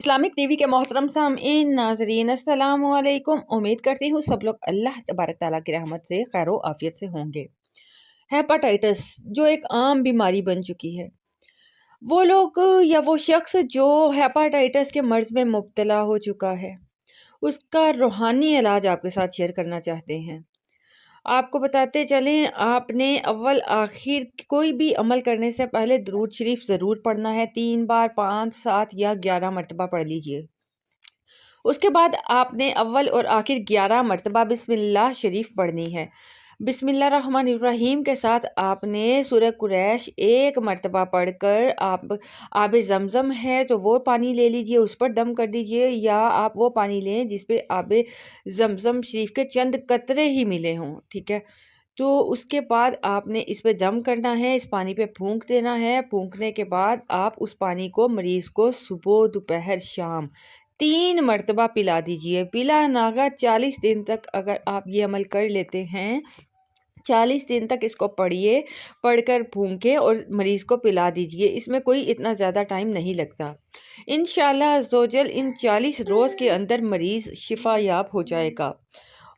Islamic TV के मोहतरम सामीन नाजरीन अस्सलाम वालेकुम। उम्मीद करती हूँ सब लोग अल्लाह तबारक ताला की रहमत से खैर आफियत से होंगे। हेपाटाइटिस जो एक आम बीमारी बन चुकी है, वो लोग या वो शख्स जो हेपाटाइटिस के मर्ज़ में मुब्तला हो चुका है, उसका रूहानी इलाज आपके साथ शेयर करना चाहते हैं। आपको बताते चलें, आपने अव्वल आखिर कोई भी अमल करने से पहले दुरूद शरीफ ज़रूर पढ़ना है। 3 बार, 5, 7 या 11 मरतबा पढ़ लीजिए। उसके बाद आपने अव्वल और आखिर 11 मरतबा बिस्मिल्लाह शरीफ पढ़नी है। बिस्मिल्लाहिर्रहमानिर्रहीम के साथ आपने सूरह कुरैश 1 मरतबा पढ़कर आप आबे ज़मज़म है तो वो पानी ले लीजिए, उस पर दम कर दीजिए, या आप वो पानी लें जिस पे आबे ज़मज़म शरीफ के चंद कतरे ही मिले हों, ठीक है। तो उसके बाद आपने इस पे दम करना है, इस पानी पे फूंक देना है। फूंकने के बाद आप उस पानी को मरीज़ को सुबह, दोपहर, शाम 3 मरतबा पिला दीजिए। पिला नागा 40 दिन तक अगर आप ये अमल कर लेते हैं, 40 दिन तक इसको पढ़िए, पढ़कर फूंके और मरीज़ को पिला दीजिए। इसमें कोई इतना ज़्यादा टाइम नहीं लगता। इंशाअल्लाह अज़्ज़ोजल इन 40 रोज़ के अंदर मरीज़ शिफा याब हो जाएगा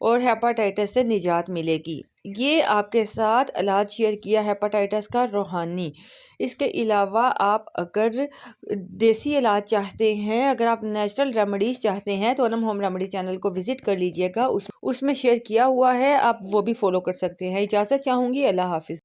और हेपाटाइटिस से निजात मिलेगी। ये आपके साथ इलाज शेयर किया हेपाटाइटिस का रूहानी। इसके अलावा आप अगर देसी इलाज चाहते हैं, अगर आप नेचुरल रेमेडीज़ चाहते हैं तो अनम होम रेमेडी चैनल को विज़िट कर लीजिएगा। उसमें शेयर किया हुआ है, आप वो भी फॉलो कर सकते हैं। इजाज़त चाहूँगी। अल्लाह हाफ़िज़।